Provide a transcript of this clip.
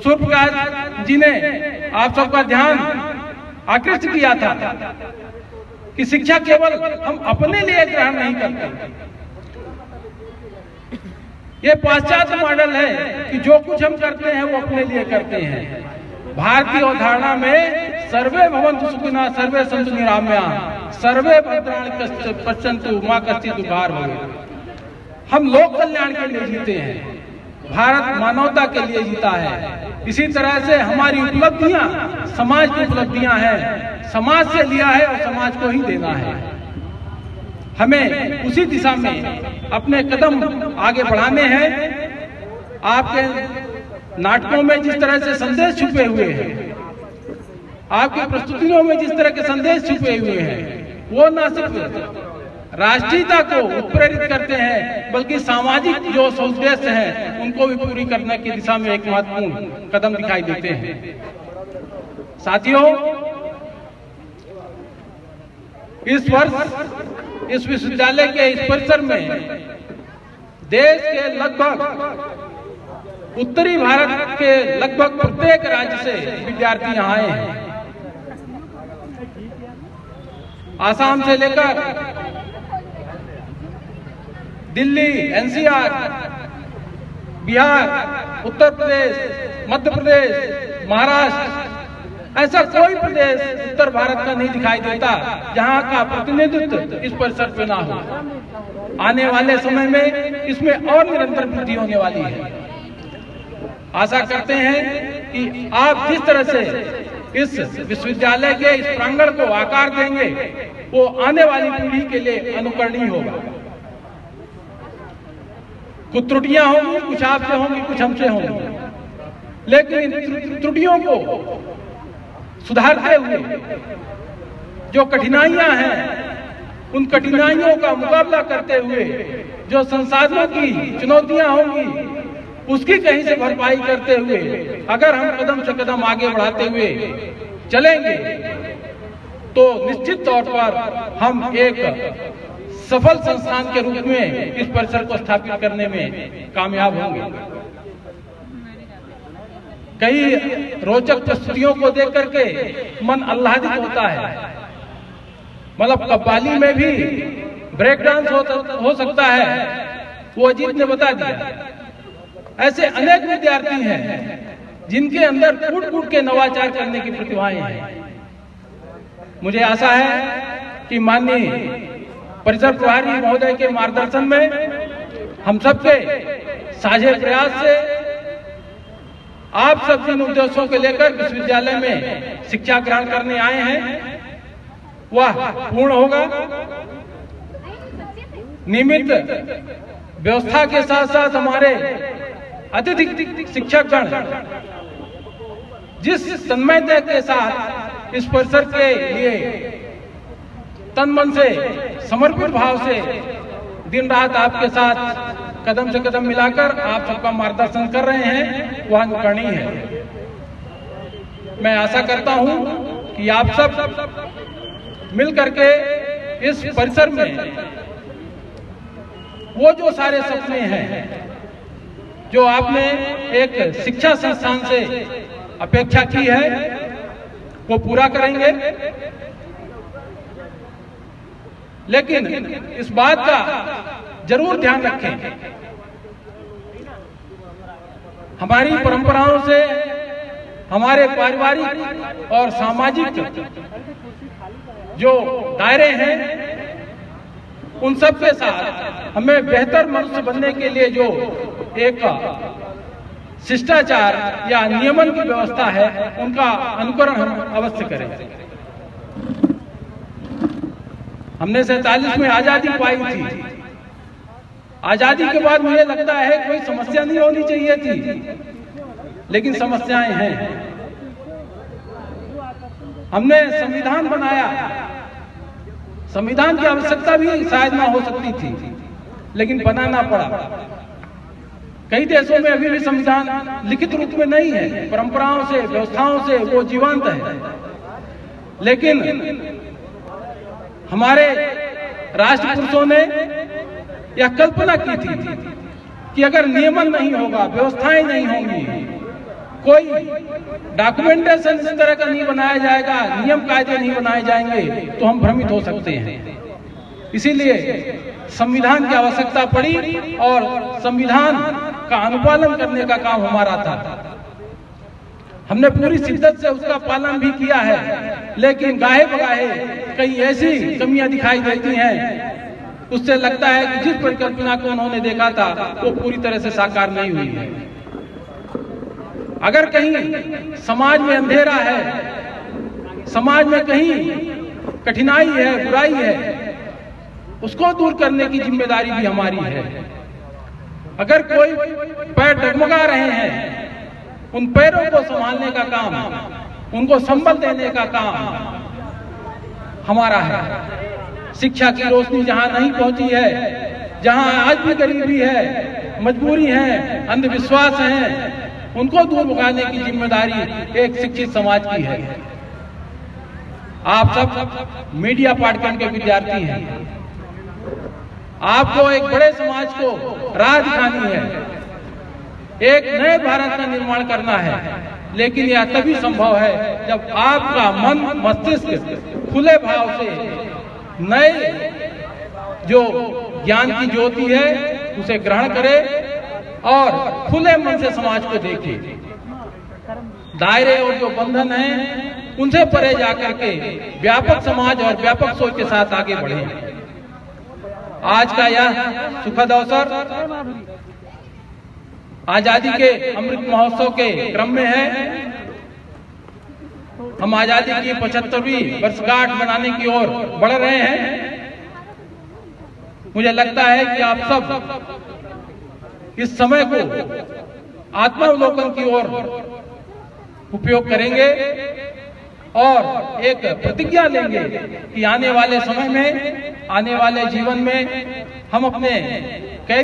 सूर्यप्रकाश जी ने आप सबका ध्यान आकृष्ट किया था कि शिक्षा केवल हम अपने लिए ग्रहण नहीं करते। ये पाश्चात्य मॉडल है कि जो कुछ हम करते हैं वो अपने लिए करते हैं। भारतीय अवधारणा में सर्वे भवन्तु सुखिनः सर्वे सन्तु निरामयाः सर्वे भद्राणि पश्यन्तु मा कश्चित् दुःखार् भवेत्। हम लोक कल्याण के लिए जीते हैं, भारत मानवता के लिए जीता है। इसी तरह से हमारी उपलब्धियां समाज की उपलब्धियां हैं, समाज से लिया है और समाज को ही देना है। हमें उसी दिशा में अपने कदम आगे बढ़ाने हैं। आपके नाटकों में जिस तरह से संदेश छुपे हुए हैं, आपकी प्रस्तुतियों में जिस तरह के संदेश छुपे हुए हैं, वो न सिर्फ राष्ट्रीयता को उत्प्रेरित करते हैं बल्कि सामाजिक जो उद्देश्य हैं उनको भी पूरी करने की दिशा में एक महत्वपूर्ण कदम दिखाई देते हैं। साथियों, इस वर्ष इस विश्वविद्यालय के इस परिसर में देश के लगभग उत्तरी भारत के लगभग प्रत्येक राज्य से विद्यार्थी यहाँ आए हैं। आसाम से लेकर दिल्ली, एनसीआर, बिहार, उत्तर प्रदेश, मध्य प्रदेश, महाराष्ट्र, ऐसा कोई प्रदेश उत्तर भारत का नहीं दिखाई देता जहां का प्रतिनिधित्व इस परिसर पे ना हो। आने वाले समय में इसमें और निरंतर वृद्धि होने वाली है। आशा करते हैं कि आप जिस तरह से इस विश्वविद्यालय के इस प्रांगण को आकार देंगे वो आने वाली पीढ़ी के लिए अनुकरणीय होगा। कुछ त्रुटियां होंगी, कुछ आपसे होंगी, कुछ हमसे होंगी, लेकिन इन त्रुटियों को सुधारते हुए जो कठिनाइयां हैं उन कठिनाइयों का मुकाबला करते हुए जो संसाधनों की चुनौतियां होंगी उसकी कहीं से भरपाई करते हुए अगर हम कदम से कदम आगे बढ़ाते हुए चलेंगे तो निश्चित तौर पर हम एक सफल संस्थान के रूप में इस परिसर को स्थापित करने में कामयाब होंगे। कई रोचक प्रस्तुतियों को देख करके मन आह्लादित होता है। मतलब कव्वाली में भी ब्रेक डांस हो सकता है, वो अजीत ने बता दिया। ऐसे अनेक विद्यार्थी हैं जिनके अंदर कूट कूट के नवाचार करने की प्रतिभाएं हैं। मुझे आशा है कि माननीय परिसर प्रभारी महोदय के मार्गदर्शन में हम सबके साझे प्रयास से आप सब जिन उद्देश्यों को लेकर विश्वविद्यालय में शिक्षा ग्रहण करने आए हैं वह पूर्ण होगा। नियमित व्यवस्था के साथ साथ हमारे अतिथि शिक्षकगण जिस तन्मयता के साथ इस परिसर के लिए तन मन से समर्पित भाव से दिन रात आपके साथ कदम से कदम मिलाकर आप सबका मार्गदर्शन कर रहे हैं, वह अनुकरणीय है। मैं आशा करता हूं कि आप सब मिल करके इस परिसर में वो जो सारे सपने हैं जो आपने एक शिक्षा संस्थान से अपेक्षा की है वो पूरा करेंगे। लेकिन इस बात का जरूर ध्यान रखें, हमारी परंपराओं से हमारे पारिवारिक और सामाजिक जो दायरे हैं उन सब के साथ हमें बेहतर मनुष्य बनने के लिए जो एक शिष्टाचार या नियमन की व्यवस्था है उनका अनुकरण हम अवश्य करें। हमने 47 में आजादी पाई थी। आजादी के बाद मुझे लगता है कोई समस्या नहीं होनी चाहिए थी, लेकिन समस्याएं हैं। हमने संविधान बनाया, संविधान की आवश्यकता भी शायद ना हो सकती थी, लेकिन बनाना पड़ा। कई देशों में अभी भी संविधान लिखित रूप में नहीं है, परंपराओं से व्यवस्थाओं से वो जीवंत है। लेकिन हमारे राष्ट्र पुरुषों ने यह कल्पना की थी कि अगर नियमन नहीं होगा, व्यवस्थाएं नहीं होंगी, कोई डॉक्यूमेंटेशन इस तरह का नहीं बनाया जाएगा, नियम कायदे नहीं बनाए जाएंगे तो हम भ्रमित हो सकते हैं। इसीलिए संविधान की आवश्यकता पड़ी और संविधान का अनुपालन करने का काम हमारा था। हमने पूरी शिद्दत से उसका पालन भी किया है, लेकिन गाहे बगाहे कई ऐसी कमियां दिखाई देती हैं, उससे लगता है कि जिस परिकल्पना को उन्होंने देखा था वो पूरी तरह से साकार नहीं हुई है। अगर कहीं समाज में अंधेरा है, समाज में कहीं कठिनाई है, बुराई है, उसको दूर करने की जिम्मेदारी भी हमारी है। अगर कोई पैर डगमगा रहे हैं, उन पैरों को संभालने का काम, उनको संबल देने का काम हमारा है। शिक्षा की रोशनी जहां नहीं पहुंची है, जहां आज भी गरीबी है, मजबूरी है, अंधविश्वास है, उनको दूर भगाने की जिम्मेदारी एक शिक्षित समाज की है। आप सब मीडिया पाठ्यक्रम के विद्यार्थी हैं। आपको एक बड़े समाज को राह दिखानी है, एक नए भारत का निर्माण करना है, लेकिन यह तभी संभव है जब आपका मन मस्तिष्क खुले भाव से नए जो ज्ञान की ज्योति है उसे ग्रहण करे और खुले मन से समाज को देखे। दायरे और जो बंधन हैं उनसे परे जाकर के व्यापक समाज और व्यापक सोच के साथ आगे बढ़े। आज का यह सुखद अवसर आजादी के अमृत महोत्सव के क्रम में है। हम आजादी की 75वीं वर्षगांठ मनाने की ओर बढ़ रहे हैं। मुझे लगता है कि आप सब इस समय को आत्मावलोकन की ओर उपयोग करेंगे और एक प्रतिज्ञा लेंगे कि आने वाले समय में, आने वाले जीवन में हम अपने